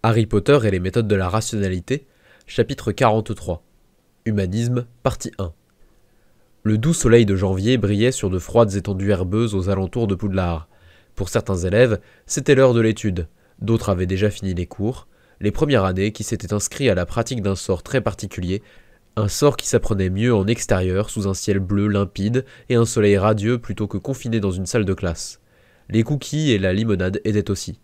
Harry Potter et les méthodes de la rationalité, chapitre 43. Humanisme, partie 1. Le doux soleil de janvier brillait sur de froides étendues herbeuses aux alentours de Poudlard. Pour certains élèves, c'était l'heure de l'étude. D'autres avaient déjà fini les cours. Les premières années qui s'étaient inscrits à la pratique d'un sort très particulier, un sort qui s'apprenait mieux en extérieur sous un ciel bleu limpide et un soleil radieux plutôt que confiné dans une salle de classe. Les cookies et la limonade aidaient aussi.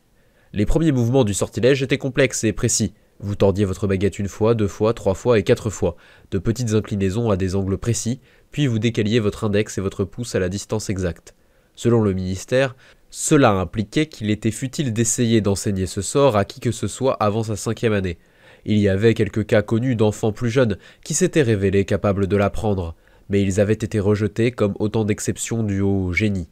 Les premiers mouvements du sortilège étaient complexes et précis. Vous tordiez votre baguette une fois, 2 fois, 3 fois et 4 fois, de petites inclinaisons à des angles précis, puis vous décaliez votre index et votre pouce à la distance exacte. Selon le ministère, cela impliquait qu'il était futile d'essayer d'enseigner ce sort à qui que ce soit avant sa 5e année. Il y avait quelques cas connus d'enfants plus jeunes qui s'étaient révélés capables de l'apprendre, mais ils avaient été rejetés comme autant d'exceptions dues au génie.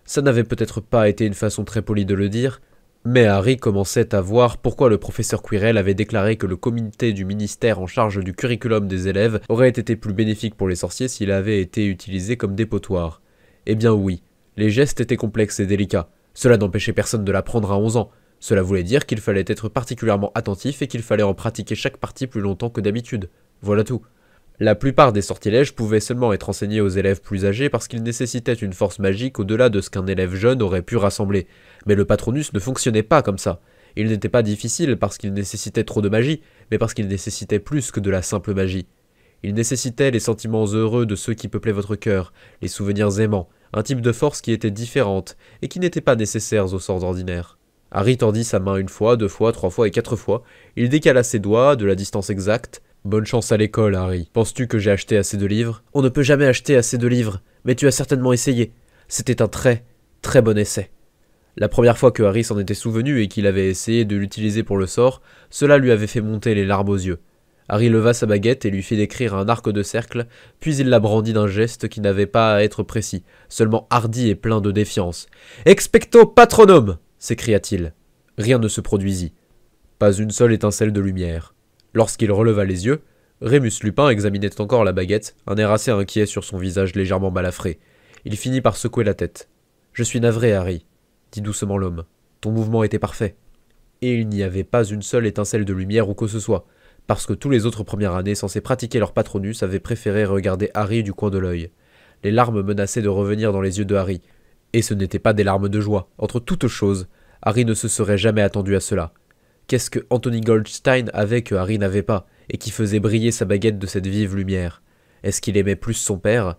Ça n'avait peut-être pas été une façon très polie de le dire, mais Harry commençait à voir pourquoi le professeur Quirrell avait déclaré que le comité du ministère en charge du curriculum des élèves aurait été plus bénéfique pour les sorciers s'il avait été utilisé comme dépotoir. Eh bien oui, les gestes étaient complexes et délicats. Cela n'empêchait personne de l'apprendre à 11 ans. Cela voulait dire qu'il fallait être particulièrement attentif et qu'il fallait en pratiquer chaque partie plus longtemps que d'habitude. Voilà tout. La plupart des sortilèges pouvaient seulement être enseignés aux élèves plus âgés parce qu'ils nécessitaient une force magique au-delà de ce qu'un élève jeune aurait pu rassembler. Mais le Patronus ne fonctionnait pas comme ça. Il n'était pas difficile parce qu'il nécessitait trop de magie, mais parce qu'il nécessitait plus que de la simple magie. Il nécessitait les sentiments heureux de ceux qui peuplaient votre cœur, les souvenirs aimants, un type de force qui était différente et qui n'était pas nécessaire aux sorts ordinaires. Harry tordit sa main 1 fois, 2 fois, 3 fois et 4 fois. Il décala ses doigts de la distance exacte. Bonne chance à l'école, Harry. Penses-tu que j'ai acheté assez de livres? On ne peut jamais acheter assez de livres, mais tu as certainement essayé. C'était un très, très bon essai. La première fois que Harry s'en était souvenu et qu'il avait essayé de l'utiliser pour le sort, cela lui avait fait monter les larmes aux yeux. Harry leva sa baguette et lui fit décrire un arc de cercle, puis il la brandit d'un geste qui n'avait pas à être précis, seulement hardi et plein de défiance. « Expecto Patronum !» s'écria-t-il. Rien ne se produisit. Pas une seule étincelle de lumière. Lorsqu'il releva les yeux, Rémus Lupin examinait encore la baguette, un air assez inquiet sur son visage légèrement balafré. Il finit par secouer la tête. « Je suis navré, Harry, » dit doucement l'homme. « Ton mouvement était parfait. » Et il n'y avait pas une seule étincelle de lumière ou que ce soit, parce que tous les autres premières années censés pratiquer leur Patronus avaient préféré regarder Harry du coin de l'œil. Les larmes menaçaient de revenir dans les yeux de Harry. Et ce n'étaient pas des larmes de joie. Entre toutes choses, Harry ne se serait jamais attendu à cela. Qu'est-ce que Anthony Goldstein avait que Harry n'avait pas, et qui faisait briller sa baguette de cette vive lumière? Est-ce qu'il aimait plus son père?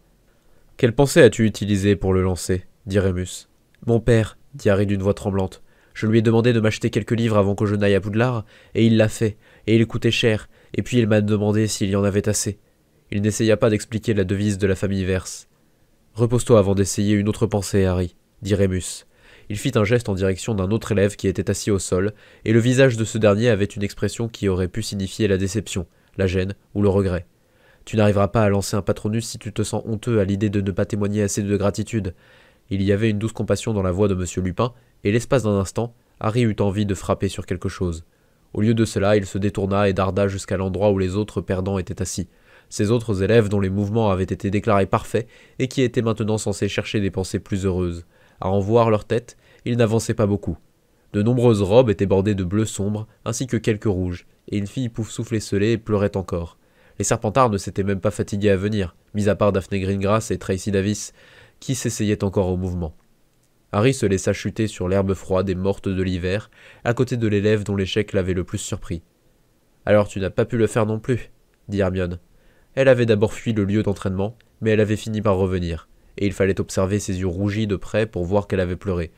Quelle pensée as-tu utilisée pour le lancer? Dit Rémus. Mon père, dit Harry d'une voix tremblante. Je lui ai demandé de m'acheter quelques livres avant que je n'aille à Poudlard, et il l'a fait, et il coûtait cher, et puis il m'a demandé s'il y en avait assez. Il n'essaya pas d'expliquer la devise de la famille Verse. Repose-toi avant d'essayer une autre pensée, Harry, dit Rémus. Il fit un geste en direction d'un autre élève qui était assis au sol, et le visage de ce dernier avait une expression qui aurait pu signifier la déception, la gêne ou le regret. Tu n'arriveras pas à lancer un Patronus si tu te sens honteux à l'idée de ne pas témoigner assez de gratitude. Il y avait une douce compassion dans la voix de M. Lupin, et l'espace d'un instant, Harry eut envie de frapper sur quelque chose. Au lieu de cela, il se détourna et darda jusqu'à l'endroit où les autres perdants étaient assis. Ces autres élèves dont les mouvements avaient été déclarés parfaits et qui étaient maintenant censés chercher des pensées plus heureuses. À en voir leur tête, ils n'avançaient pas beaucoup. De nombreuses robes étaient bordées de bleu sombre, ainsi que quelques rouges, et une fille poufsouffle esselée pleurait encore. Les Serpentards ne s'étaient même pas fatigués à venir, mis à part Daphné Greengrass et Tracy Davis, qui s'essayaient encore au mouvement. Harry se laissa chuter sur l'herbe froide et morte de l'hiver, à côté de l'élève dont l'échec l'avait le plus surpris. « Alors tu n'as pas pu le faire non plus » dit Hermione. Elle avait d'abord fui le lieu d'entraînement, mais elle avait fini par revenir, et il fallait observer ses yeux rougis de près pour voir qu'elle avait pleuré.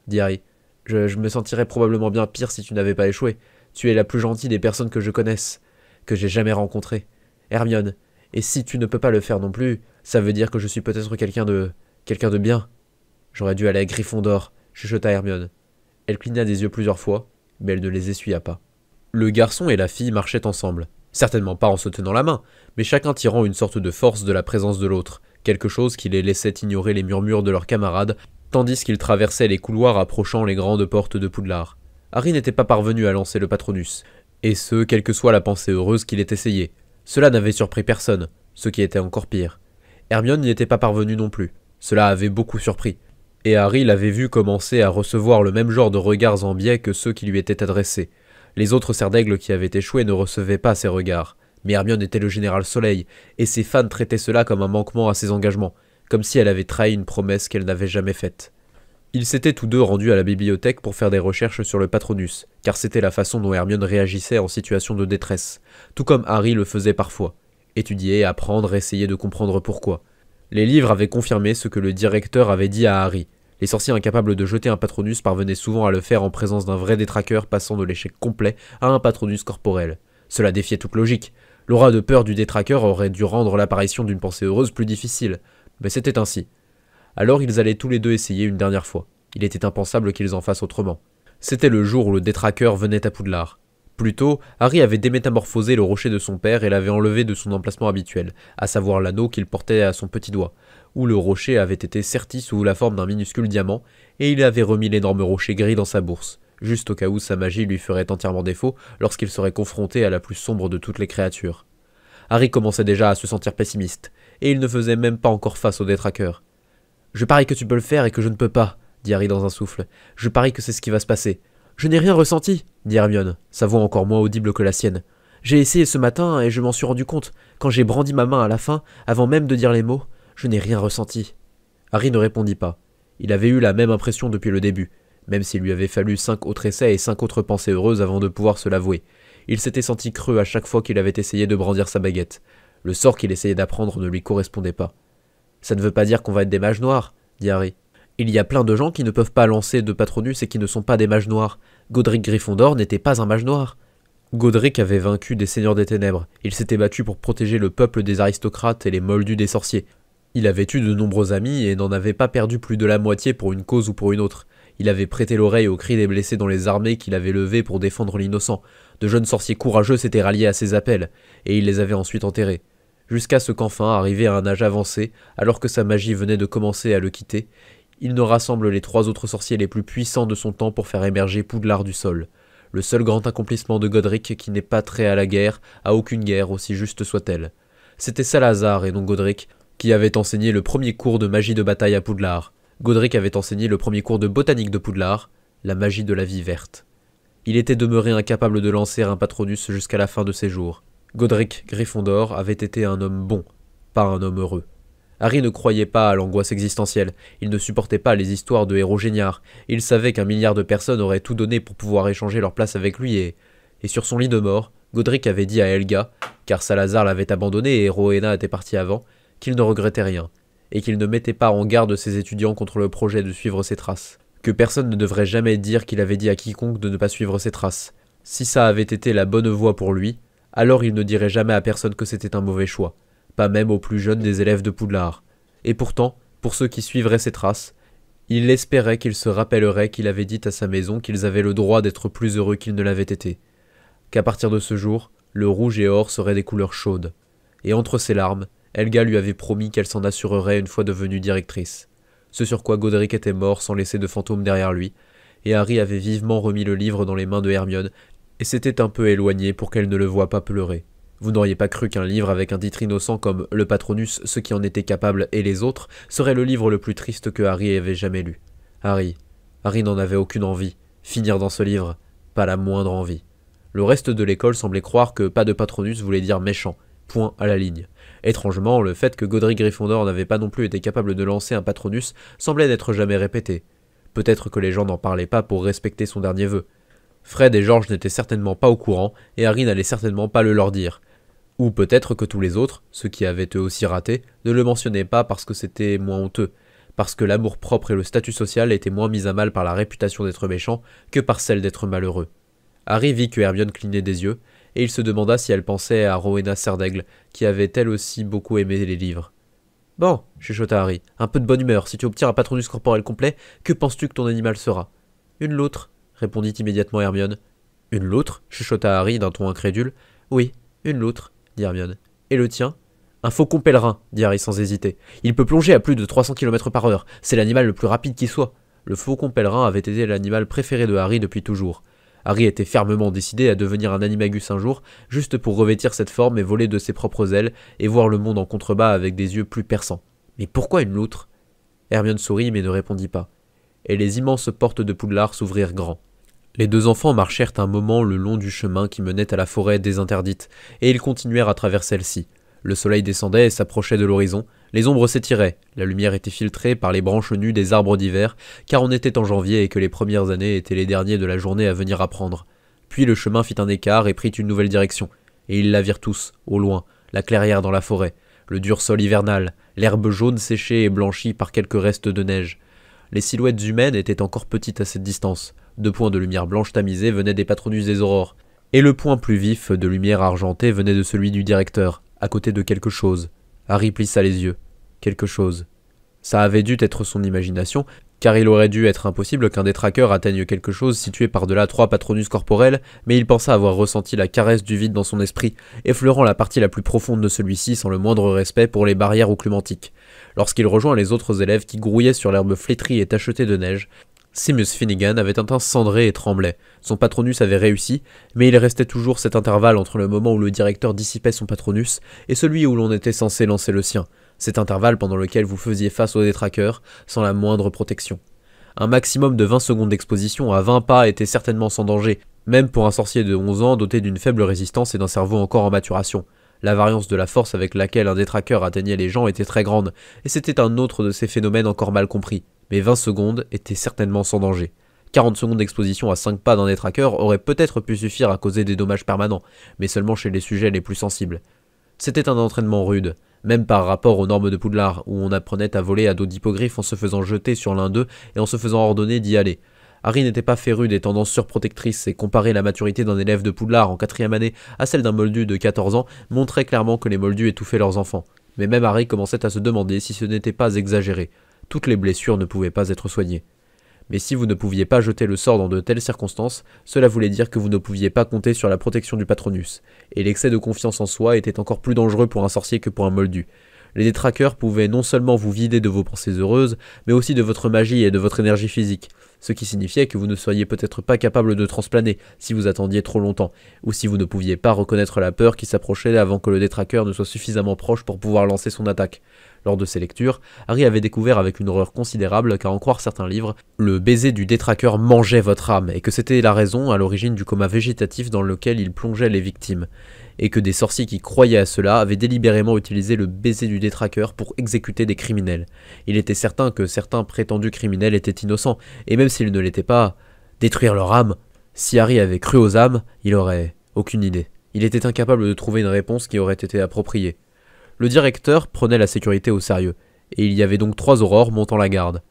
Dit Harry, je me sentirais probablement bien pire si tu n'avais pas échoué. Tu es la plus gentille des personnes que je connaisse, que j'ai jamais rencontrées. Hermione, et si tu ne peux pas le faire non plus, ça veut dire que je suis peut-être quelqu'un de bien. J'aurais dû aller à Gryffondor, chuchota Hermione. Elle cligna des yeux plusieurs fois, mais elle ne les essuya pas. Le garçon et la fille marchaient ensemble. Certainement pas en se tenant la main, mais chacun tirant une sorte de force de la présence de l'autre, quelque chose qui les laissait ignorer les murmures de leurs camarades, tandis qu'ils traversaient les couloirs approchant les grandes portes de Poudlard. Harry n'était pas parvenu à lancer le Patronus, et ce, quelle que soit la pensée heureuse qu'il ait essayé. Cela n'avait surpris personne, ce qui était encore pire. Hermione n'y était pas parvenue non plus. Cela avait beaucoup surpris. Et Harry l'avait vu commencer à recevoir le même genre de regards en biais que ceux qui lui étaient adressés. Les autres cerfs d'aigle qui avaient échoué ne recevaient pas ces regards. Mais Hermione était le général Soleil, et ses fans traitaient cela comme un manquement à ses engagements, comme si elle avait trahi une promesse qu'elle n'avait jamais faite. Ils s'étaient tous deux rendus à la bibliothèque pour faire des recherches sur le Patronus, car c'était la façon dont Hermione réagissait en situation de détresse, tout comme Harry le faisait parfois. Étudier, apprendre, essayer de comprendre pourquoi. Les livres avaient confirmé ce que le directeur avait dit à Harry. Les sorciers incapables de jeter un Patronus parvenaient souvent à le faire en présence d'un vrai détraqueur passant de l'échec complet à un Patronus corporel. Cela défiait toute logique. L'aura de peur du détraqueur aurait dû rendre l'apparition d'une pensée heureuse plus difficile. Mais c'était ainsi. Alors ils allaient tous les deux essayer une dernière fois. Il était impensable qu'ils en fassent autrement. C'était le jour où le détraqueur venait à Poudlard. Plus tôt, Harry avait démétamorphosé le rocher de son père et l'avait enlevé de son emplacement habituel, à savoir l'anneau qu'il portait à son petit doigt, où le rocher avait été serti sous la forme d'un minuscule diamant, et il avait remis l'énorme rocher gris dans sa bourse, juste au cas où sa magie lui ferait entièrement défaut lorsqu'il serait confronté à la plus sombre de toutes les créatures. Harry commençait déjà à se sentir pessimiste, et il ne faisait même pas encore face au détraqueur. « Je parie que tu peux le faire et que je ne peux pas, » dit Harry dans un souffle. « Je parie que c'est ce qui va se passer. »« Je n'ai rien ressenti, » dit Hermione, sa voix encore moins audible que la sienne. « J'ai essayé ce matin et je m'en suis rendu compte, quand j'ai brandi ma main à la fin, avant même de dire les mots. Je n'ai rien ressenti. » Harry ne répondit pas. Il avait eu la même impression depuis le début, même s'il lui avait fallu 5 autres essais et 5 autres pensées heureuses avant de pouvoir se l'avouer. Il s'était senti creux à chaque fois qu'il avait essayé de brandir sa baguette. Le sort qu'il essayait d'apprendre ne lui correspondait pas. « Ça ne veut pas dire qu'on va être des mages noirs, » dit Harry. « Il y a plein de gens qui ne peuvent pas lancer de Patronus et qui ne sont pas des mages noirs. Godric Gryffondor n'était pas un mage noir. » Godric avait vaincu des seigneurs des ténèbres. Il s'était battu pour protéger le peuple des aristocrates et les moldus des sorciers. Il avait eu de nombreux amis et n'en avait pas perdu plus de la moitié pour une cause ou pour une autre. Il avait prêté l'oreille aux cris des blessés dans les armées qu'il avait levés pour défendre l'innocent. De jeunes sorciers courageux s'étaient ralliés à ses appels, et il les avait ensuite enterrés. Jusqu'à ce qu'enfin, arrivé à un âge avancé, alors que sa magie venait de commencer à le quitter, il ne rassemble les 3 autres sorciers les plus puissants de son temps pour faire émerger Poudlard du sol. Le seul grand accomplissement de Godric qui n'est pas trait à la guerre, à aucune guerre, aussi juste soit-elle. C'était Salazar et non Godric qui avait enseigné le premier cours de magie de bataille à Poudlard. Godric avait enseigné le premier cours de botanique de Poudlard, la magie de la vie verte. Il était demeuré incapable de lancer un Patronus jusqu'à la fin de ses jours. Godric Gryffondor avait été un homme bon, pas un homme heureux. Harry ne croyait pas à l'angoisse existentielle, il ne supportait pas les histoires de héros géniards, il savait qu'1 milliard de personnes auraient tout donné pour pouvoir échanger leur place avec lui et sur son lit de mort, Godric avait dit à Helga, car Salazar l'avait abandonné et Rowena était partie avant, qu'il ne regrettait rien, et qu'il ne mettait pas en garde ses étudiants contre le projet de suivre ses traces. Que personne ne devrait jamais dire qu'il avait dit à quiconque de ne pas suivre ses traces. Si ça avait été la bonne voie pour lui, alors il ne dirait jamais à personne que c'était un mauvais choix, pas même aux plus jeunes des élèves de Poudlard. Et pourtant, pour ceux qui suivraient ses traces, il espérait qu'ils se rappelleraient qu'il avait dit à sa maison qu'ils avaient le droit d'être plus heureux qu'ils ne l'avaient été. Qu'à partir de ce jour, le rouge et or seraient des couleurs chaudes. Et entre ses larmes, Helga lui avait promis qu'elle s'en assurerait une fois devenue directrice. Ce sur quoi Godric était mort sans laisser de fantôme derrière lui, et Harry avait vivement remis le livre dans les mains de Hermione, et s'était un peu éloigné pour qu'elle ne le voie pas pleurer. Vous n'auriez pas cru qu'un livre avec un titre innocent comme Le Patronus, ceux qui en étaient capables et les autres, serait le livre le plus triste que Harry avait jamais lu. Harry n'en avait aucune envie. Finir dans ce livre, pas la moindre envie. Le reste de l'école semblait croire que pas de Patronus voulait dire méchant. Point à la ligne. Étrangement, le fait que Godric Gryffondor n'avait pas non plus été capable de lancer un Patronus semblait n'être jamais répété. Peut-être que les gens n'en parlaient pas pour respecter son dernier vœu. Fred et George n'étaient certainement pas au courant, et Harry n'allait certainement pas le leur dire. Ou peut-être que tous les autres, ceux qui avaient eux aussi raté, ne le mentionnaient pas parce que c'était moins honteux, parce que l'amour-propre et le statut social étaient moins mis à mal par la réputation d'être méchant que par celle d'être malheureux. Harry vit que Hermione clignait des yeux, et il se demanda si elle pensait à Rowena Serdaigle, qui avait elle aussi beaucoup aimé les livres. « Bon, chuchota Harry, un peu de bonne humeur, si tu obtiens un Patronus corporel complet, que penses-tu que ton animal sera ?»« Une loutre, » répondit immédiatement Hermione. « Une loutre ?» chuchota Harry d'un ton incrédule. « Oui, une loutre, » dit Hermione. « Et le tien ?»« Un faucon pèlerin, » dit Harry sans hésiter. « Il peut plonger à plus de 300 km/h, c'est l'animal le plus rapide qui soit. » Le faucon pèlerin avait été l'animal préféré de Harry depuis toujours. Harry était fermement décidé à devenir un animagus un jour, juste pour revêtir cette forme et voler de ses propres ailes, et voir le monde en contrebas avec des yeux plus perçants. Mais pourquoi une loutre ? Hermione sourit mais ne répondit pas. Et les immenses portes de Poudlard s'ouvrirent grand. Les deux enfants marchèrent un moment le long du chemin qui menait à la forêt désinterdite, et ils continuèrent à travers celle-ci. Le soleil descendait et s'approchait de l'horizon, les ombres s'étiraient, la lumière était filtrée par les branches nues des arbres d'hiver, car on était en janvier et que les premières années étaient les derniers de la journée à venir apprendre. Puis le chemin fit un écart et prit une nouvelle direction, et ils la virent tous, au loin, la clairière dans la forêt, le dur sol hivernal, l'herbe jaune séchée et blanchie par quelques restes de neige. Les silhouettes humaines étaient encore petites à cette distance. 2 points de lumière blanche tamisée venaient des patronus des aurores, et le point plus vif de lumière argentée venait de celui du directeur, à côté de quelque chose. Harry plissa les yeux. Quelque chose. Ça avait dû être son imagination, car il aurait dû être impossible qu'un détraqueur atteigne quelque chose situé par-delà 3 patronus corporels, mais il pensa avoir ressenti la caresse du vide dans son esprit, effleurant la partie la plus profonde de celui-ci sans le moindre respect pour les barrières occlumantiques. Lorsqu'il rejoint les autres élèves qui grouillaient sur l'herbe flétrie et tachetée de neige, Seamus Finnegan avait un teint cendré et tremblait. Son patronus avait réussi, mais il restait toujours cet intervalle entre le moment où le directeur dissipait son patronus et celui où l'on était censé lancer le sien. Cet intervalle pendant lequel vous faisiez face aux détraqueurs, sans la moindre protection. Un maximum de 20 secondes d'exposition à 20 pas était certainement sans danger, même pour un sorcier de 11 ans doté d'une faible résistance et d'un cerveau encore en maturation. La variance de la force avec laquelle un détraqueur atteignait les gens était très grande, et c'était un autre de ces phénomènes encore mal compris. Mais 20 secondes étaient certainement sans danger. 40 secondes d'exposition à 5 pas d'un détraqueur auraient peut-être pu suffire à causer des dommages permanents, mais seulement chez les sujets les plus sensibles. C'était un entraînement rude, même par rapport aux normes de Poudlard, où on apprenait à voler à dos d'hippogriffe en se faisant jeter sur l'un d'eux et en se faisant ordonner d'y aller. Harry n'était pas féru des tendances surprotectrices et comparer la maturité d'un élève de Poudlard en 4e année à celle d'un moldu de 14 ans montrait clairement que les moldus étouffaient leurs enfants. Mais même Harry commençait à se demander si ce n'était pas exagéré. Toutes les blessures ne pouvaient pas être soignées. Mais si vous ne pouviez pas jeter le sort dans de telles circonstances, cela voulait dire que vous ne pouviez pas compter sur la protection du patronus, et l'excès de confiance en soi était encore plus dangereux pour un sorcier que pour un moldu. Les détraqueurs pouvaient non seulement vous vider de vos pensées heureuses, mais aussi de votre magie et de votre énergie physique, ce qui signifiait que vous ne seriez peut-être pas capable de transplaner si vous attendiez trop longtemps, ou si vous ne pouviez pas reconnaître la peur qui s'approchait avant que le détraqueur ne soit suffisamment proche pour pouvoir lancer son attaque. Lors de ces lectures, Harry avait découvert avec une horreur considérable qu'à en croire certains livres, le baiser du détraqueur mangeait votre âme, et que c'était la raison à l'origine du coma végétatif dans lequel il plongeait les victimes, et que des sorciers qui croyaient à cela avaient délibérément utilisé le baiser du détraqueur pour exécuter des criminels. Il était certain que certains prétendus criminels étaient innocents, et même s'ils ne l'étaient pas, détruire leur âme. Si Harry avait cru aux âmes, il aurait aucune idée. Il était incapable de trouver une réponse qui aurait été appropriée. Le directeur prenait la sécurité au sérieux, et il y avait donc 3 aurores montant la garde.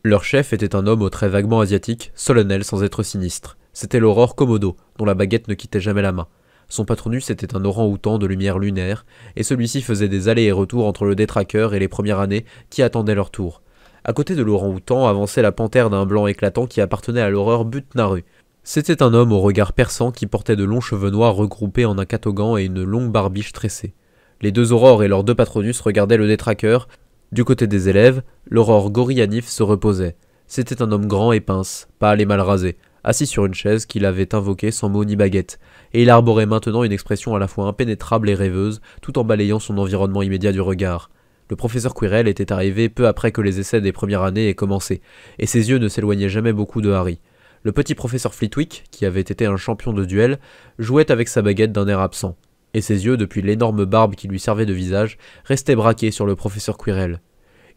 Leur chef était un homme aux traits vaguement asiatiques, solennel sans être sinistre. C'était l'aurore Komodo, dont la baguette ne quittait jamais la main. Son patronus était un orang-outan de lumière lunaire, et celui-ci faisait des allers et retours entre le détraqueur et les premières années qui attendaient leur tour. À côté de l'orang-outan avançait la panthère d'un blanc éclatant qui appartenait à l'horreur Butnaru. C'était un homme au regard perçant qui portait de longs cheveux noirs regroupés en un catogan et une longue barbiche tressée. Les 2 aurores et leurs 2 patronus regardaient le détraqueur. Du côté des élèves, l'aurore Gorianif se reposait. C'était un homme grand et pince, pâle et mal rasé, assis sur une chaise qu'il avait invoquée sans mot ni baguette, et il arborait maintenant une expression à la fois impénétrable et rêveuse, tout en balayant son environnement immédiat du regard. Le professeur Quirrell était arrivé peu après que les essais des premières années aient commencé, et ses yeux ne s'éloignaient jamais beaucoup de Harry. Le petit professeur Flitwick, qui avait été un champion de duel, jouait avec sa baguette d'un air absent, et ses yeux, depuis l'énorme barbe qui lui servait de visage, restaient braqués sur le professeur Quirrell.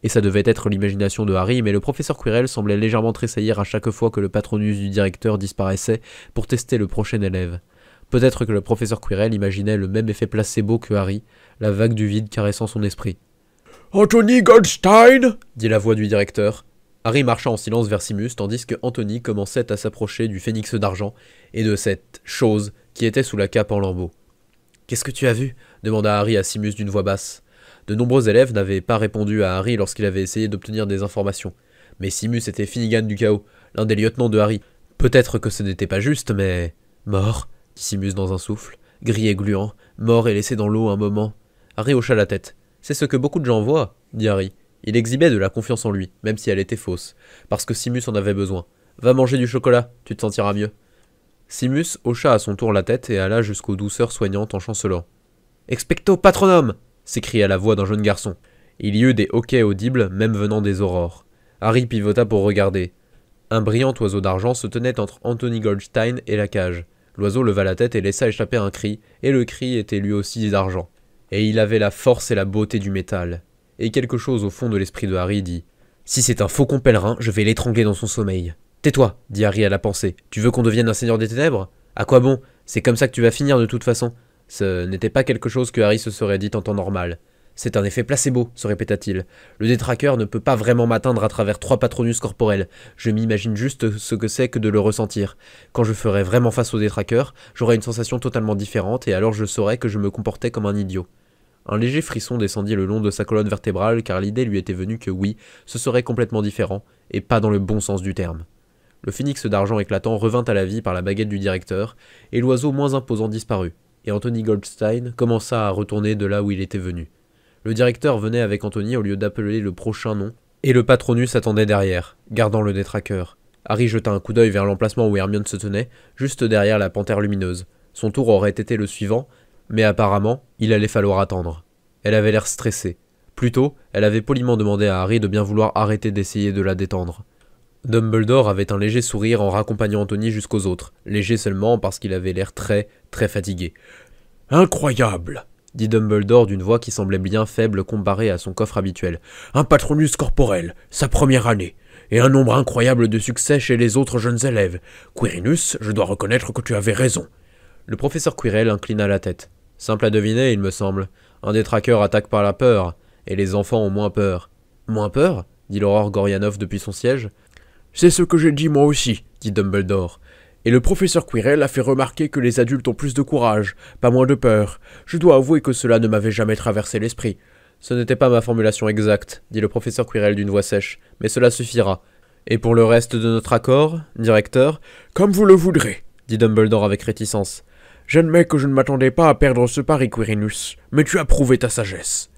Et ça devait être l'imagination de Harry, mais le professeur Quirrell semblait légèrement tressaillir à chaque fois que le patronus du directeur disparaissait pour tester le prochain élève. Peut-être que le professeur Quirrell imaginait le même effet placebo que Harry, la vague du vide caressant son esprit. « Anthony Goldstein !» dit la voix du directeur. Harry marcha en silence vers Simus, tandis que Anthony commençait à s'approcher du phénix d'argent et de cette chose qui était sous la cape en lambeaux. « Qu'est-ce que tu as vu ?» demanda Harry à Simus d'une voix basse. De nombreux élèves n'avaient pas répondu à Harry lorsqu'il avait essayé d'obtenir des informations. Mais Simus était Finnegan du chaos, l'un des lieutenants de Harry. Peut-être que ce n'était pas juste, mais... Mort, dit Simus dans un souffle, gris et gluant, mort et laissé dans l'eau un moment. Harry hocha la tête. C'est ce que beaucoup de gens voient, dit Harry. Il exhibait de la confiance en lui, même si elle était fausse, parce que Simus en avait besoin. Va manger du chocolat, tu te sentiras mieux. Simus hocha à son tour la tête et alla jusqu'aux douceurs soignantes en chancelant. Expecto patronum s'écria la voix d'un jeune garçon. Il y eut des hoquets audibles, même venant des aurores. Harry pivota pour regarder. Un brillant oiseau d'argent se tenait entre Anthony Goldstein et la cage. L'oiseau leva la tête et laissa échapper un cri, et le cri était lui aussi d'argent. Et il avait la force et la beauté du métal. Et quelque chose au fond de l'esprit de Harry dit « Si c'est un faucon pèlerin, je vais l'étrangler dans son sommeil. »« Tais-toi, dit Harry à la pensée. Tu veux qu'on devienne un seigneur des ténèbres ? À quoi bon ? C'est comme ça que tu vas finir de toute façon. » Ce n'était pas quelque chose que Harry se serait dit en temps normal. C'est un effet placebo, se répéta-t-il. Le détraqueur ne peut pas vraiment m'atteindre à travers 3 patronus corporels. Je m'imagine juste ce que c'est que de le ressentir. Quand je ferai vraiment face au détraqueur, j'aurai une sensation totalement différente et alors je saurai que je me comportais comme un idiot. Un léger frisson descendit le long de sa colonne vertébrale car l'idée lui était venue que oui, ce serait complètement différent, et pas dans le bon sens du terme. Le phénix d'argent éclatant revint à la vie par la baguette du directeur, et l'oiseau moins imposant disparut, et Anthony Goldstein commença à retourner de là où il était venu. Le directeur venait avec Anthony au lieu d'appeler le prochain nom, et le patronus attendait derrière, gardant le détraqueur. Harry jeta un coup d'œil vers l'emplacement où Hermione se tenait, juste derrière la panthère lumineuse. Son tour aurait été le suivant, mais apparemment, il allait falloir attendre. Elle avait l'air stressée. Plutôt, elle avait poliment demandé à Harry de bien vouloir arrêter d'essayer de la détendre. Dumbledore avait un léger sourire en raccompagnant Anthony jusqu'aux autres, léger seulement parce qu'il avait l'air très fatigué. « Incroyable !» dit Dumbledore d'une voix qui semblait bien faible comparée à son coffre habituel. « Un patronus corporel, sa première année, et un nombre incroyable de succès chez les autres jeunes élèves. Quirinus, je dois reconnaître que tu avais raison. » Le professeur Quirrell inclina la tête. « Simple à deviner, il me semble. Un détraqueur attaque par la peur, et les enfants ont moins peur. »« Moins peur ?» dit l'Aurore Gorianov depuis son siège. « C'est ce que j'ai dit moi aussi, dit Dumbledore. Et le professeur Quirrell a fait remarquer que les adultes ont plus de courage, pas moins de peur. Je dois avouer que cela ne m'avait jamais traversé l'esprit. »« Ce n'était pas ma formulation exacte, dit le professeur Quirrell d'une voix sèche, mais cela suffira. Et pour le reste de notre accord, directeur ? »« Comme vous le voudrez, dit Dumbledore avec réticence. J'admets que je ne m'attendais pas à perdre ce pari, Quirinus, mais tu as prouvé ta sagesse. »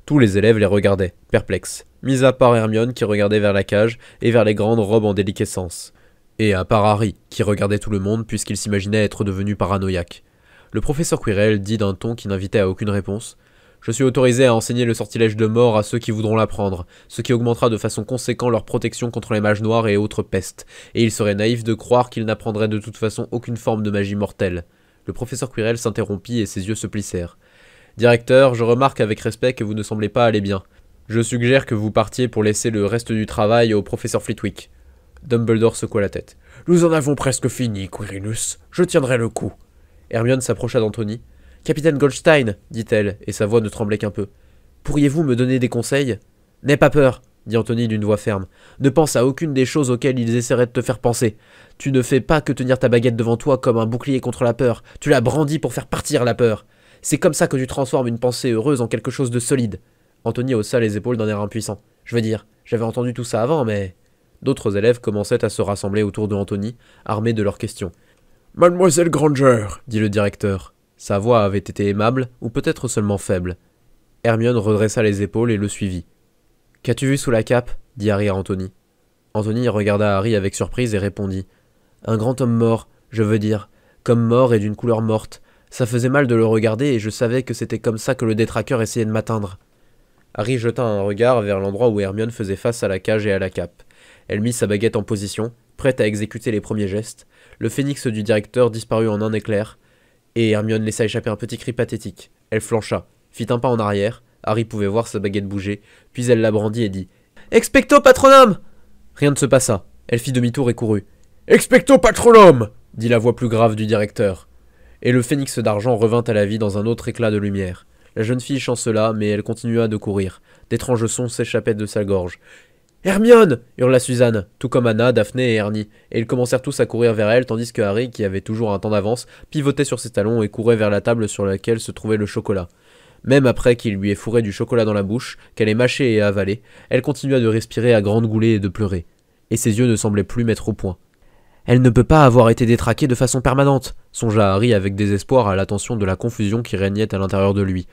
Tous les élèves les regardaient, perplexes, mis à part Hermione qui regardait vers la cage et vers les grandes robes en déliquescence. Et à part Harry, qui regardait tout le monde puisqu'il s'imaginait être devenu paranoïaque. Le professeur Quirrell dit d'un ton qui n'invitait à aucune réponse « Je suis autorisé à enseigner le sortilège de mort à ceux qui voudront l'apprendre, ce qui augmentera de façon conséquente leur protection contre les mages noirs et autres pestes, et il serait naïf de croire qu'ils n'apprendraient de toute façon aucune forme de magie mortelle. » Le professeur Quirrell s'interrompit et ses yeux se plissèrent. « Directeur, je remarque avec respect que vous ne semblez pas aller bien. Je suggère que vous partiez pour laisser le reste du travail au professeur Flitwick. » Dumbledore secoua la tête. « Nous en avons presque fini, Quirinus. Je tiendrai le coup. » Hermione s'approcha d'Anthony. « Capitaine Goldstein, dit-elle, et sa voix ne tremblait qu'un peu. Pourriez-vous me donner des conseils ? » « N'aie pas peur, dit Anthony d'une voix ferme. Ne pense à aucune des choses auxquelles ils essaieraient de te faire penser. Tu ne fais pas que tenir ta baguette devant toi comme un bouclier contre la peur. Tu la brandis pour faire partir la peur. C'est comme ça que tu transformes une pensée heureuse en quelque chose de solide. » Anthony haussa les épaules d'un air impuissant. « Je veux dire, j'avais entendu tout ça avant, mais... » D'autres élèves commençaient à se rassembler autour de Anthony, armés de leurs questions. « Mademoiselle Granger, dit le directeur. » Sa voix avait été aimable, ou peut-être seulement faible. Hermione redressa les épaules et le suivit. « Qu'as-tu vu sous la cape ?» dit Harry à Anthony. Anthony regarda Harry avec surprise et répondit. « Un grand homme mort, je veux dire, comme mort et d'une couleur morte. Ça faisait mal de le regarder et je savais que c'était comme ça que le détraqueur essayait de m'atteindre. » Harry jeta un regard vers l'endroit où Hermione faisait face à la cage et à la cape. Elle mit sa baguette en position, prête à exécuter les premiers gestes. Le phénix du directeur disparut en un éclair, et Hermione laissa échapper un petit cri pathétique. Elle flancha, fit un pas en arrière. Harry pouvait voir sa baguette bouger, puis elle la brandit et dit « Expecto patronum !» Rien ne se passa. Elle fit demi-tour et courut. « Expecto patronum !» dit la voix plus grave du directeur. Et le phénix d'argent revint à la vie dans un autre éclat de lumière. La jeune fille chancela, mais elle continua de courir. D'étranges sons s'échappaient de sa gorge. « Hermione !» hurla Suzanne, tout comme Anna, Daphné et Ernie, et ils commencèrent tous à courir vers elle, tandis que Harry, qui avait toujours un temps d'avance, pivotait sur ses talons et courait vers la table sur laquelle se trouvait le chocolat. Même après qu'il lui ait fourré du chocolat dans la bouche, qu'elle ait mâché et avalé, elle continua de respirer à grandes goulées et de pleurer. Et ses yeux ne semblaient plus mettre au point. « Elle ne peut pas avoir été détraquée de façon permanente !» songea Harry avec désespoir à l'attention de la confusion qui régnait à l'intérieur de lui,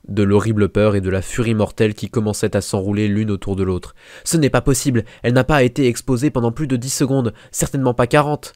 de l'horrible peur et de la furie mortelle qui commençait à s'enrouler l'une autour de l'autre. « Ce n'est pas possible, elle n'a pas été exposée pendant plus de 10 secondes, certainement pas 40 !»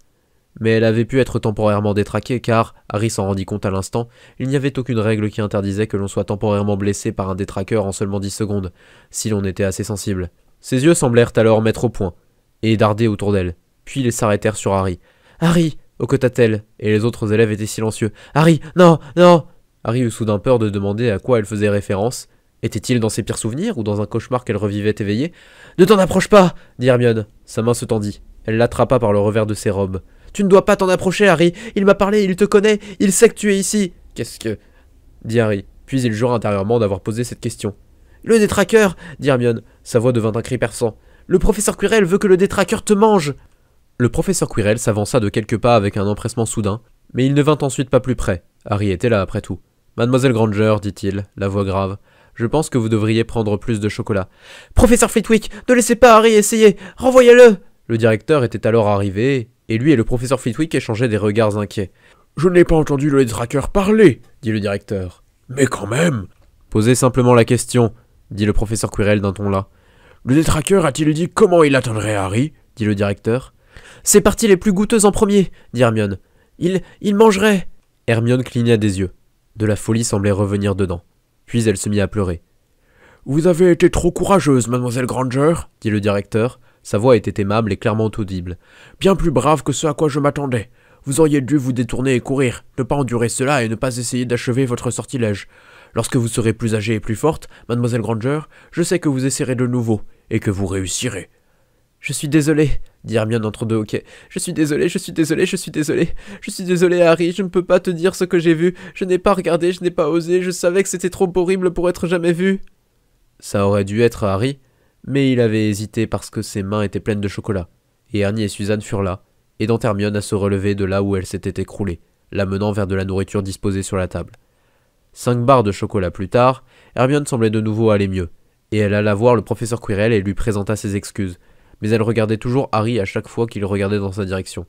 Mais elle avait pu être temporairement détraquée car, Harry s'en rendit compte à l'instant, il n'y avait aucune règle qui interdisait que l'on soit temporairement blessé par un détraqueur en seulement 10 secondes, si l'on était assez sensible. Ses yeux semblèrent alors mettre au point, et darder autour d'elle. Puis ils s'arrêtèrent sur Harry. « Harry !» hoqueta-t-elle, et les autres élèves étaient silencieux. « Harry, non, non !» Harry eut soudain peur de demander à quoi elle faisait référence. Était-il dans ses pires souvenirs ou dans un cauchemar qu'elle revivait éveillée? « Ne t'en approche pas !» dit Hermione. Sa main se tendit. Elle l'attrapa par le revers de ses robes. « Tu ne dois pas t'en approcher, Harry. Il m'a parlé, il te connaît, il sait que tu es ici. »« Qu'est-ce que... » dit Harry. Puis il jura intérieurement d'avoir posé cette question. « Le détraqueur !» dit Hermione. Sa voix devint un cri perçant. « Le professeur Quirrell veut que le détraqueur te mange !» Le professeur Quirrell s'avança de quelques pas avec un empressement soudain, mais il ne vint ensuite pas plus près. Harry était là après tout. « Mademoiselle Granger, dit-il, la voix grave, je pense que vous devriez prendre plus de chocolat. »« Professeur Flitwick, ne laissez pas Harry essayer, renvoyez-le !» Le directeur était alors arrivé, et lui et le professeur Flitwick échangeaient des regards inquiets. « Je n'ai pas entendu le détraqueur parler, dit le directeur. « Mais quand même !» Posez simplement la question, dit le professeur Quirrell d'un ton là. « Le détraqueur a-t-il dit comment il atteindrait Harry ?» dit le directeur. « Ses parties les plus goûteuses en premier, dit Hermione. Il mangerait !» Hermione cligna des yeux. De la folie semblait revenir dedans. Puis elle se mit à pleurer. « Vous avez été trop courageuse, mademoiselle Granger, dit le directeur. Sa voix était aimable et clairement audible. Bien plus brave que ce à quoi je m'attendais. Vous auriez dû vous détourner et courir, ne pas endurer cela et ne pas essayer d'achever votre sortilège. Lorsque vous serez plus âgée et plus forte, mademoiselle Granger, je sais que vous essaierez de nouveau, et que vous réussirez. »« Je suis désolé, dit Hermione entre deux hoquets. Je suis désolé, je suis désolé, je suis désolé. Je suis désolé, Harry, je ne peux pas te dire ce que j'ai vu. Je n'ai pas regardé, je n'ai pas osé, je savais que c'était trop horrible pour être jamais vu. » Ça aurait dû être Harry, mais il avait hésité parce que ses mains étaient pleines de chocolat. Et Ernie et Suzanne furent là, aidant Hermione à se relever de là où elle s'était écroulée, l'amenant vers de la nourriture disposée sur la table. 5 barres de chocolat plus tard, Hermione semblait de nouveau aller mieux, et elle alla voir le professeur Quirrell et lui présenta ses excuses. Mais elle regardait toujours Harry à chaque fois qu'il regardait dans sa direction.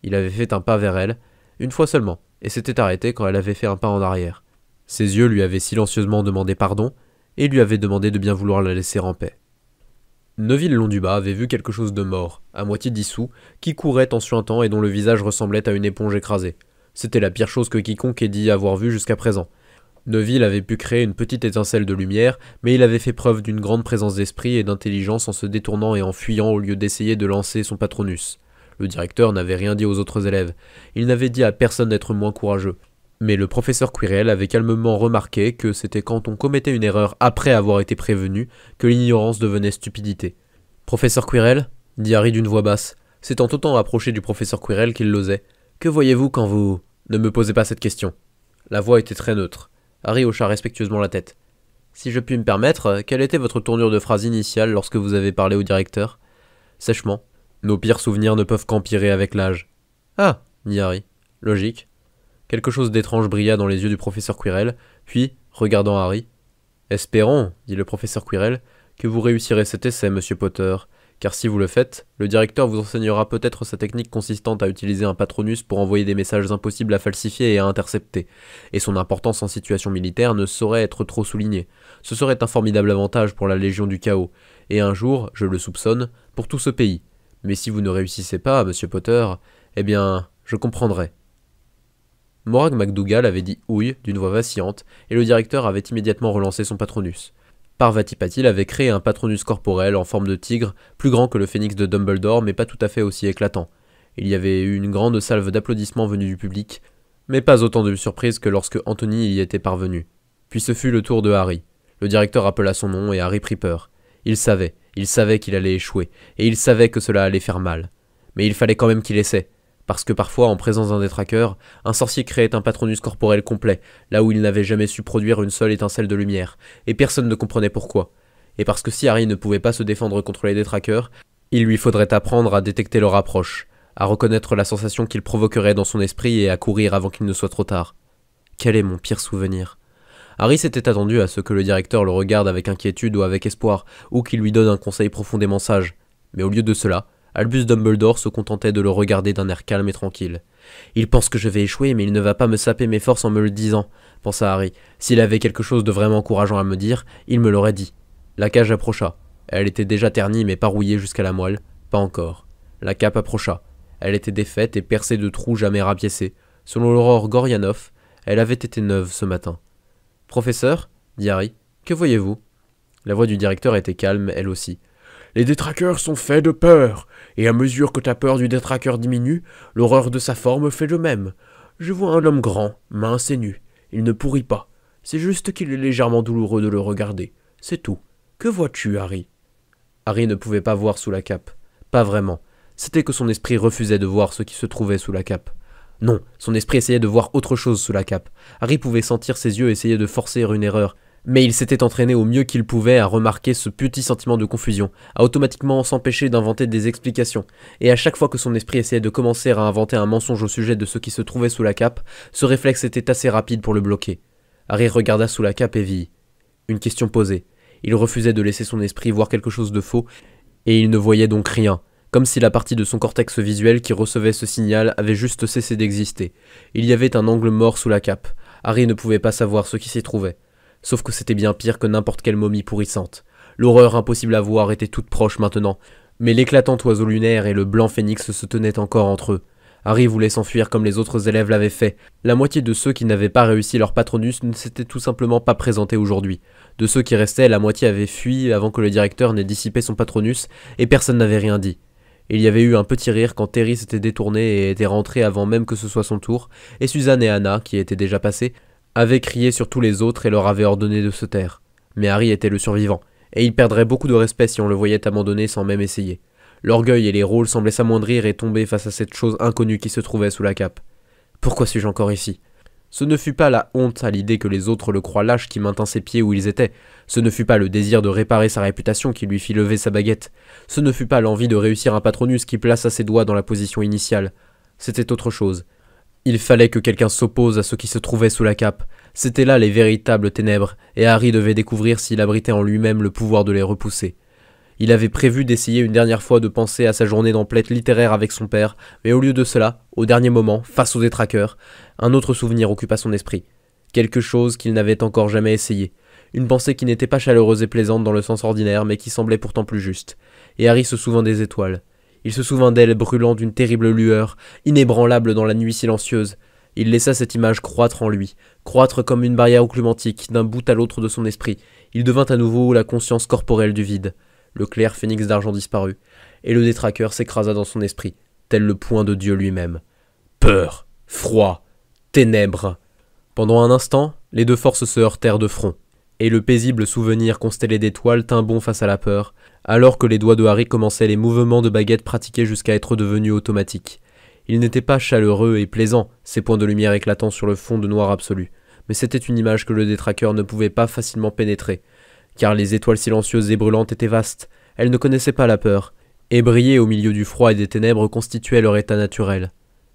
Il avait fait un pas vers elle, une fois seulement, et s'était arrêté quand elle avait fait un pas en arrière. Ses yeux lui avaient silencieusement demandé pardon, et lui avaient demandé de bien vouloir la laisser en paix. Neville Londubat avait vu quelque chose de mort, à moitié dissous, qui courait en suintant et dont le visage ressemblait à une éponge écrasée. C'était la pire chose que quiconque ait dit avoir vu jusqu'à présent. Neville avait pu créer une petite étincelle de lumière, mais il avait fait preuve d'une grande présence d'esprit et d'intelligence en se détournant et en fuyant au lieu d'essayer de lancer son Patronus. Le directeur n'avait rien dit aux autres élèves. Il n'avait dit à personne d'être moins courageux. Mais le professeur Quirrell avait calmement remarqué que c'était quand on commettait une erreur après avoir été prévenu que l'ignorance devenait stupidité. « Professeur Quirrell » dit Harry d'une voix basse, s'étant autant approché du professeur Quirrell qu'il l'osait. « Que voyez-vous quand vous... » « Ne me posez pas cette question. » La voix était très neutre. Harry hocha respectueusement la tête. « Si je puis me permettre, quelle était votre tournure de phrase initiale lorsque vous avez parlé au directeur ?» Sèchement. « Nos pires souvenirs ne peuvent qu'empirer avec l'âge. »« Ah !» dit Harry. « Logique. » Quelque chose d'étrange brilla dans les yeux du professeur Quirrell, puis, regardant Harry, « Espérons, dit le professeur Quirrell, que vous réussirez cet essai, monsieur Potter, car si vous le faites, le directeur vous enseignera peut-être sa technique consistante à utiliser un Patronus pour envoyer des messages impossibles à falsifier et à intercepter, et son importance en situation militaire ne saurait être trop soulignée. Ce serait un formidable avantage pour la Légion du Chaos, et un jour, je le soupçonne, pour tout ce pays. Mais si vous ne réussissez pas, monsieur Potter, eh bien, je comprendrai. » Morag McDougal avait dit « ouille » d'une voix vacillante, et le directeur avait immédiatement relancé son Patronus. Parvati Patil avait créé un Patronus corporel en forme de tigre, plus grand que le phénix de Dumbledore, mais pas tout à fait aussi éclatant. Il y avait eu une grande salve d'applaudissements venus du public, mais pas autant de surprise que lorsque Anthony y était parvenu. Puis ce fut le tour de Harry. Le directeur appela son nom et Harry prit peur. Il savait qu'il allait échouer, et il savait que cela allait faire mal. Mais il fallait quand même qu'il essaie. Parce que parfois, en présence d'un détraqueur, un sorcier créait un Patronus corporel complet, là où il n'avait jamais su produire une seule étincelle de lumière, et personne ne comprenait pourquoi. Et parce que si Harry ne pouvait pas se défendre contre les détraqueurs, il lui faudrait apprendre à détecter leur approche, à reconnaître la sensation qu'ils provoqueraient dans son esprit et à courir avant qu'il ne soit trop tard. Quel est mon pire souvenir ? Harry s'était attendu à ce que le directeur le regarde avec inquiétude ou avec espoir, ou qu'il lui donne un conseil profondément sage. Mais au lieu de cela, Albus Dumbledore se contentait de le regarder d'un air calme et tranquille. « Il pense que je vais échouer, mais il ne va pas me saper mes forces en me le disant, » pensa Harry. S'il avait quelque chose de vraiment encourageant à me dire, il me l'aurait dit. La cage approcha. Elle était déjà ternie mais pas rouillée jusqu'à la moelle. Pas encore. La cape approcha. Elle était défaite et percée de trous jamais rapiécés. Selon l'aurore Gorianoff, elle avait été neuve ce matin. « Professeur, dit Harry, que voyez-vous » La voix du directeur était calme, elle aussi. « Les détraqueurs sont faits de peur, et à mesure que ta peur du détraqueur diminue, l'horreur de sa forme fait de même. Je vois un homme grand, mince et nu. Il ne pourrit pas. C'est juste qu'il est légèrement douloureux de le regarder. C'est tout. Que vois-tu, Harry ?» Harry ne pouvait pas voir sous la cape. Pas vraiment. C'était que son esprit refusait de voir ce qui se trouvait sous la cape. Non, son esprit essayait de voir autre chose sous la cape. Harry pouvait sentir ses yeux essayer de forcer une erreur, mais il s'était entraîné au mieux qu'il pouvait à remarquer ce petit sentiment de confusion, à automatiquement s'empêcher d'inventer des explications, et à chaque fois que son esprit essayait de commencer à inventer un mensonge au sujet de ce qui se trouvait sous la cape, ce réflexe était assez rapide pour le bloquer. Harry regarda sous la cape et vit une question posée. Il refusait de laisser son esprit voir quelque chose de faux, et il ne voyait donc rien, comme si la partie de son cortex visuel qui recevait ce signal avait juste cessé d'exister. Il y avait un angle mort sous la cape. Harry ne pouvait pas savoir ce qui s'y trouvait. Sauf que c'était bien pire que n'importe quelle momie pourrissante. L'horreur impossible à voir était toute proche maintenant, mais l'éclatant oiseau lunaire et le blanc phénix se tenaient encore entre eux. Harry voulait s'enfuir comme les autres élèves l'avaient fait. La moitié de ceux qui n'avaient pas réussi leur patronus ne s'étaient tout simplement pas présentés aujourd'hui. De ceux qui restaient, la moitié avait fui avant que le directeur n'ait dissipé son patronus, et personne n'avait rien dit. Il y avait eu un petit rire quand Terry s'était détourné et était rentré avant même que ce soit son tour, et Suzanne et Anna, qui étaient déjà passées, avaient crié sur tous les autres et leur avaient ordonné de se taire. Mais Harry était le survivant, et il perdrait beaucoup de respect si on le voyait abandonné sans même essayer. L'orgueil et les rôles semblaient s'amoindrir et tomber face à cette chose inconnue qui se trouvait sous la cape. Pourquoi suis-je encore ici ? Ce ne fut pas la honte à l'idée que les autres le croient lâche qui maintint ses pieds où ils étaient. Ce ne fut pas le désir de réparer sa réputation qui lui fit lever sa baguette. Ce ne fut pas l'envie de réussir un patronus qui plaça ses doigts dans la position initiale. C'était autre chose. Il fallait que quelqu'un s'oppose à ce qui se trouvait sous la cape. C'étaient là les véritables ténèbres, et Harry devait découvrir s'il abritait en lui-même le pouvoir de les repousser. Il avait prévu d'essayer une dernière fois de penser à sa journée d'emplette littéraire avec son père, mais au lieu de cela, au dernier moment, face aux détraqueurs, un autre souvenir occupa son esprit. Quelque chose qu'il n'avait encore jamais essayé. Une pensée qui n'était pas chaleureuse et plaisante dans le sens ordinaire, mais qui semblait pourtant plus juste. Et Harry se souvint des étoiles. Il se souvint d'elles brûlant d'une terrible lueur, inébranlable dans la nuit silencieuse. Il laissa cette image croître en lui, croître comme une barrière occlumentique d'un bout à l'autre de son esprit. Il devint à nouveau la conscience corporelle du vide. Le clair phénix d'argent disparut, et le détraqueur s'écrasa dans son esprit, tel le poing de Dieu lui-même. Peur, froid, ténèbres. Pendant un instant, les deux forces se heurtèrent de front, et le paisible souvenir constellé d'étoiles tint bon face à la peur, alors que les doigts de Harry commençaient les mouvements de baguette pratiqués jusqu'à être devenus automatiques. Ils n'étaient pas chaleureux et plaisants, ces points de lumière éclatant sur le fond de noir absolu, mais c'était une image que le détraqueur ne pouvait pas facilement pénétrer, car les étoiles silencieuses et brûlantes étaient vastes, elles ne connaissaient pas la peur, et briller au milieu du froid et des ténèbres constituait leur état naturel.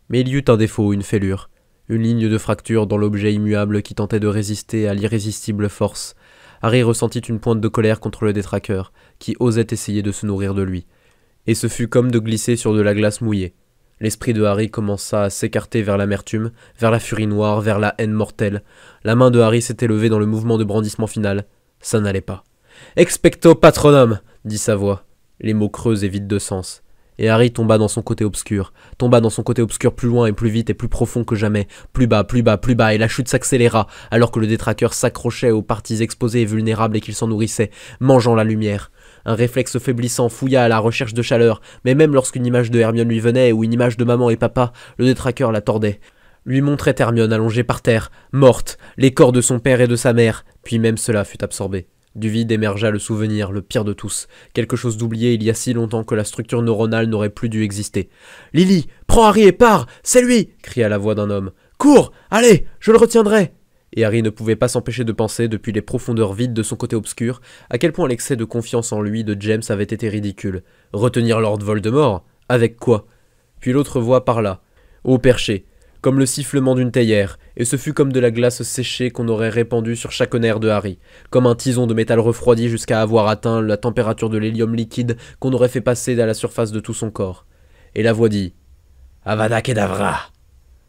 Mais il y eut un défaut, une fêlure, une ligne de fracture dans l'objet immuable qui tentait de résister à l'irrésistible force. Harry ressentit une pointe de colère contre le détraqueur, qui osait essayer de se nourrir de lui. Et ce fut comme de glisser sur de la glace mouillée. L'esprit de Harry commença à s'écarter vers l'amertume, vers la furie noire, vers la haine mortelle. La main de Harry s'était levée dans le mouvement de brandissement final. Ça n'allait pas. « Expecto patronum !» dit sa voix, les mots creux et vides de sens. Et Harry tomba dans son côté obscur plus loin et plus vite et plus profond que jamais, plus bas, plus bas, plus bas, et la chute s'accéléra, alors que le détraqueur s'accrochait aux parties exposées et vulnérables et qu'il s'en nourrissait, mangeant la lumière. Un réflexe faiblissant fouilla à la recherche de chaleur, mais même lorsqu'une image de Hermione lui venait, ou une image de maman et papa, le détraqueur la tordait. Lui montrait Hermione allongée par terre, morte, les corps de son père et de sa mère, puis même cela fut absorbé. Du vide émergea le souvenir, le pire de tous, quelque chose d'oublié il y a si longtemps que la structure neuronale n'aurait plus dû exister. « Lily, prends Harry et pars, c'est lui !» cria la voix d'un homme. « Cours, allez, je le retiendrai !» Et Harry ne pouvait pas s'empêcher de penser, depuis les profondeurs vides de son côté obscur, à quel point l'excès de confiance en lui de James avait été ridicule. Retenir Lord Voldemort ? Avec quoi ? Puis l'autre voix parla, haut perché, comme le sifflement d'une théière, et ce fut comme de la glace séchée qu'on aurait répandue sur chaque nerf de Harry, comme un tison de métal refroidi jusqu'à avoir atteint la température de l'hélium liquide qu'on aurait fait passer à la surface de tout son corps. Et la voix dit « Avada Kedavra !»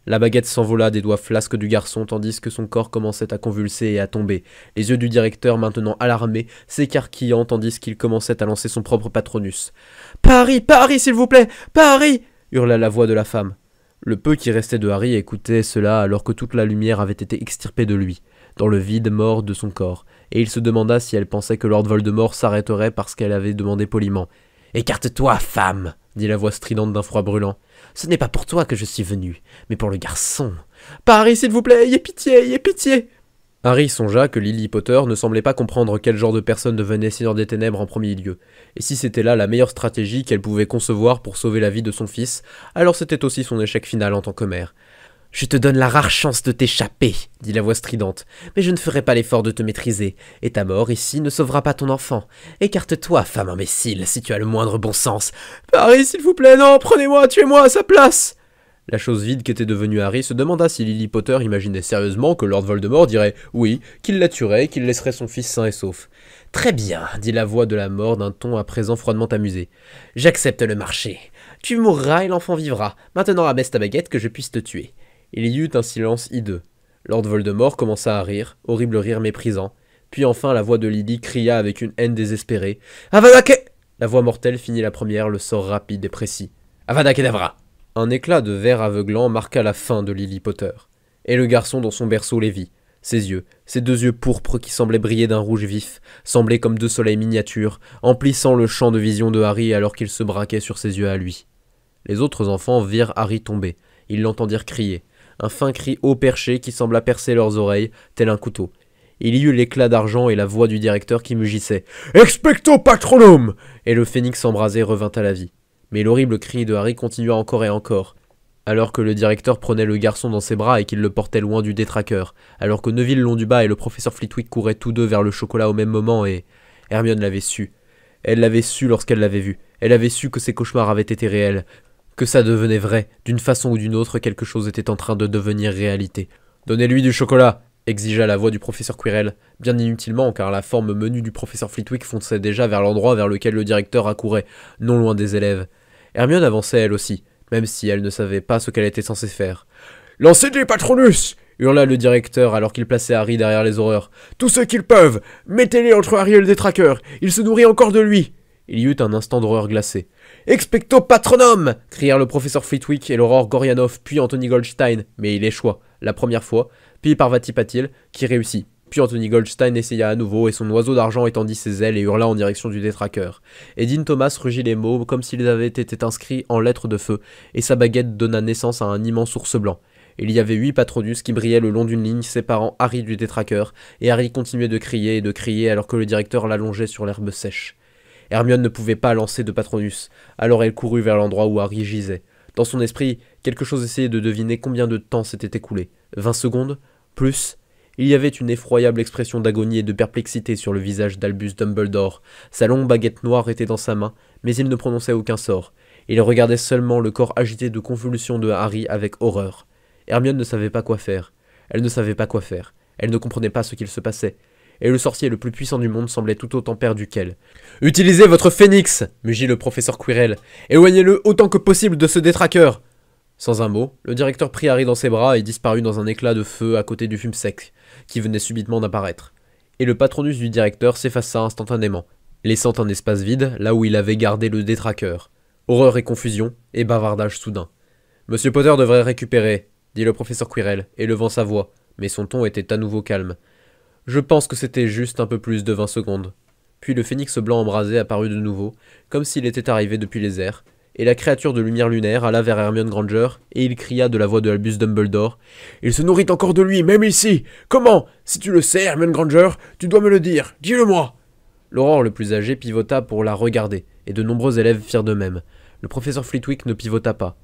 La baguette s'envola des doigts flasques du garçon tandis que son corps commençait à convulser et à tomber, les yeux du directeur maintenant alarmés, s'écarquillant tandis qu'il commençait à lancer son propre patronus. « Pas Harry, s'il vous plaît, pas Harry !» hurla la voix de la femme. Le peu qui restait de Harry écoutait cela alors que toute la lumière avait été extirpée de lui. dans le vide mort de son corps, et il se demanda si elle pensait que Lord Voldemort s'arrêterait parce qu'elle avait demandé poliment. « Écarte-toi, femme !» dit la voix stridente d'un froid brûlant. « Ce n'est pas pour toi que je suis venu, mais pour le garçon. »« Pas Harry, s'il vous plaît, ayez pitié, ayez pitié !» Harry songea que Lily Potter ne semblait pas comprendre quel genre de personne devenait Seigneur des Ténèbres en premier lieu, et si c'était là la meilleure stratégie qu'elle pouvait concevoir pour sauver la vie de son fils, alors c'était aussi son échec final en tant que mère. « Je te donne la rare chance de t'échapper, » dit la voix stridente, « mais je ne ferai pas l'effort de te maîtriser, et ta mort ici ne sauvera pas ton enfant. Écarte-toi, femme imbécile, si tu as le moindre bon sens. »« Harry, s'il vous plaît, non, prenez-moi, tuez-moi à sa place !» La chose vide qu'était devenue Harry se demanda si Lily Potter imaginait sérieusement que Lord Voldemort dirait « oui », qu'il la tuerait et qu'il laisserait son fils sain et sauf. « Très bien, » dit la voix de la mort d'un ton à présent froidement amusé. « J'accepte le marché. Tu mourras et l'enfant vivra. Maintenant abaisse ta baguette que je puisse te tuer. » Il y eut un silence hideux. Lord Voldemort commença à rire, horrible rire méprisant. Puis enfin la voix de Lily cria avec une haine désespérée. « Avada Kedavra !» La voix mortelle finit la première, le sort rapide et précis. « Avada Kedavra !» Un éclat de verre aveuglant marqua la fin de Lily Potter. Et le garçon dans son berceau les vit. Ses yeux, ses deux yeux pourpres qui semblaient briller d'un rouge vif, semblaient comme deux soleils miniatures, emplissant le champ de vision de Harry alors qu'il se braquait sur ses yeux à lui. Les autres enfants virent Harry tomber. Ils l'entendirent crier. Un fin cri haut perché qui sembla percer leurs oreilles, tel un couteau. Il y eut l'éclat d'argent et la voix du directeur qui mugissait « Expecto Patronum !» Et le phénix embrasé revint à la vie. Mais l'horrible cri de Harry continua encore et encore, alors que le directeur prenait le garçon dans ses bras et qu'il le portait loin du détraqueur, alors que Neville Londubat et le professeur Flitwick couraient tous deux vers le chocolat au même moment et... Hermione l'avait su. Elle l'avait su lorsqu'elle l'avait vu. Elle avait su que ses cauchemars avaient été réels, que ça devenait vrai, d'une façon ou d'une autre, quelque chose était en train de devenir réalité. « Donnez-lui du chocolat !» exigea la voix du professeur Quirrell, bien inutilement car la forme menue du professeur Flitwick fonçait déjà vers l'endroit vers lequel le directeur accourait, non loin des élèves. Hermione avançait elle aussi, même si elle ne savait pas ce qu'elle était censée faire. « Lancez des Patronus !» hurla le directeur alors qu'il plaçait Harry derrière les horreurs. « Tous ceux qu'ils peuvent! Mettez-les entre Harry et le détraqueur! Il se nourrit encore de lui !» Il y eut un instant d'horreur glacée. « Expecto Patronum !» crièrent le professeur Flitwick et l'aurore Gorianov, puis Anthony Goldstein, mais il échoua, la première fois, puis Parvati Patil, qui réussit. Puis Anthony Goldstein essaya à nouveau et son oiseau d'argent étendit ses ailes et hurla en direction du détraqueur. Et Dean Thomas rugit les mots comme s'ils avaient été inscrits en lettres de feu, et sa baguette donna naissance à un immense ours blanc. Il y avait 8 Patronus qui brillaient le long d'une ligne séparant Harry du détraqueur, et Harry continuait de crier alors que le directeur l'allongeait sur l'herbe sèche. Hermione ne pouvait pas lancer de Patronus, alors elle courut vers l'endroit où Harry gisait. Dans son esprit, quelque chose essayait de deviner combien de temps s'était écoulé. 20 secondes ? Plus ? Il y avait une effroyable expression d'agonie et de perplexité sur le visage d'Albus Dumbledore. Sa longue baguette noire était dans sa main, mais il ne prononçait aucun sort. Il regardait seulement le corps agité de convulsions de Harry avec horreur. Hermione ne savait pas quoi faire. Elle ne savait pas quoi faire. Elle ne comprenait pas ce qu'il se passait. Et le sorcier le plus puissant du monde semblait tout autant perdu qu'elle. « Utilisez votre phénix !» mugit le professeur Quirrell. « Éloignez-le autant que possible de ce détraqueur !» Sans un mot, le directeur prit Harry dans ses bras et disparut dans un éclat de feu à côté du fume sec, qui venait subitement d'apparaître. Et le patronus du directeur s'effaça instantanément, laissant un espace vide là où il avait gardé le détraqueur. Horreur et confusion, et bavardage soudain. « Monsieur Potter devrait récupérer !» dit le professeur Quirrell, élevant sa voix, mais son ton était à nouveau calme. « Je pense que c'était juste un peu plus de 20 secondes. » Puis le phénix blanc embrasé apparut de nouveau, comme s'il était arrivé depuis les airs, et la créature de lumière lunaire alla vers Hermione Granger, et il cria de la voix de Albus Dumbledore « Il se nourrit encore de lui, même ici. Comment? Si tu le sais, Hermione Granger, tu dois me le dire. Dis-le-moi !» L'aurore le plus âgé pivota pour la regarder, et de nombreux élèves firent de même. Le professeur Flitwick ne pivota pas.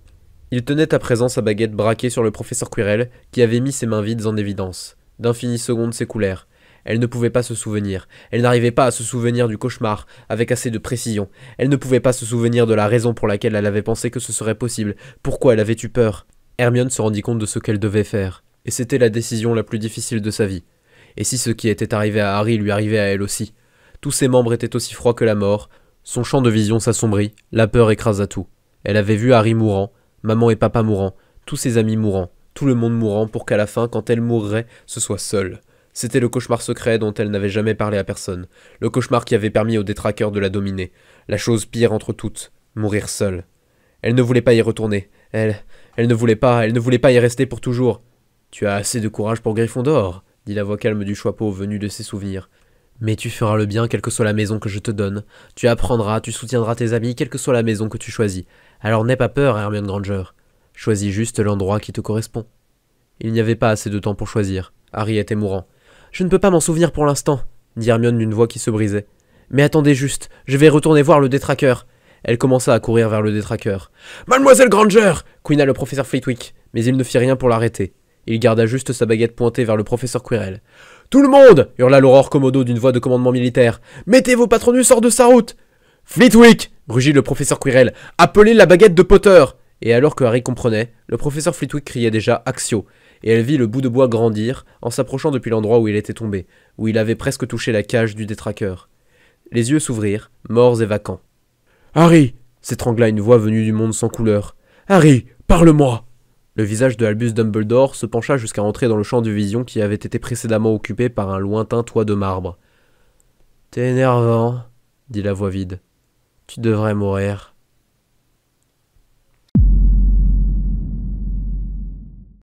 Il tenait à présent sa baguette braquée sur le professeur Quirrell, qui avait mis ses mains vides en évidence. D'infinies secondes s'écoulèrent. Elle ne pouvait pas se souvenir. Elle n'arrivait pas à se souvenir du cauchemar, avec assez de précision. Elle ne pouvait pas se souvenir de la raison pour laquelle elle avait pensé que ce serait possible, pourquoi elle avait eu peur. Hermione se rendit compte de ce qu'elle devait faire, et c'était la décision la plus difficile de sa vie. Et si ce qui était arrivé à Harry lui arrivait à elle aussi? Tous ses membres étaient aussi froids que la mort, son champ de vision s'assombrit, la peur écrasa tout. Elle avait vu Harry mourant, maman et papa mourant, tous ses amis mourant, tout le monde mourant pour qu'à la fin, quand elle mourrait, ce soit seule. C'était le cauchemar secret dont elle n'avait jamais parlé à personne, le cauchemar qui avait permis au détraqueur de la dominer, la chose pire entre toutes, mourir seule. Elle ne voulait pas y retourner, elle ne voulait pas y rester pour toujours. « Tu as assez de courage pour Gryffondor ?» dit la voix calme du Choixpeau venue de ses souvenirs. Mais tu feras le bien quelle que soit la maison que je te donne. Tu apprendras, tu soutiendras tes amis, quelle que soit la maison que tu choisis. Alors n'aie pas peur, Hermione Granger. Choisis juste l'endroit qui te correspond. Il n'y avait pas assez de temps pour choisir. Harry était mourant. Je ne peux pas m'en souvenir pour l'instant, dit Hermione d'une voix qui se brisait. Mais attendez juste, je vais retourner voir le détraqueur. Elle commença à courir vers le détraqueur. Mademoiselle Granger couina le professeur Flitwick, mais il ne fit rien pour l'arrêter. Il garda juste sa baguette pointée vers le professeur Quirrell. Tout le monde hurla l'aurore Komodo d'une voix de commandement militaire. Mettez vos patronus hors de sa route. Flitwick rugit le professeur Quirrell. Appelez la baguette de Potter. Et alors que Harry comprenait, le professeur Flitwick criait déjà Actio, et elle vit le bout de bois grandir en s'approchant depuis l'endroit où il était tombé, où il avait presque touché la cage du détraqueur. Les yeux s'ouvrirent, morts et vacants. Harry s'étrangla une voix venue du monde sans couleur. Harry, parle-moi. Le visage de Albus Dumbledore se pencha jusqu'à entrer dans le champ de vision qui avait été précédemment occupé par un lointain toit de marbre. T'es énervant, dit la voix vide. Tu devrais mourir.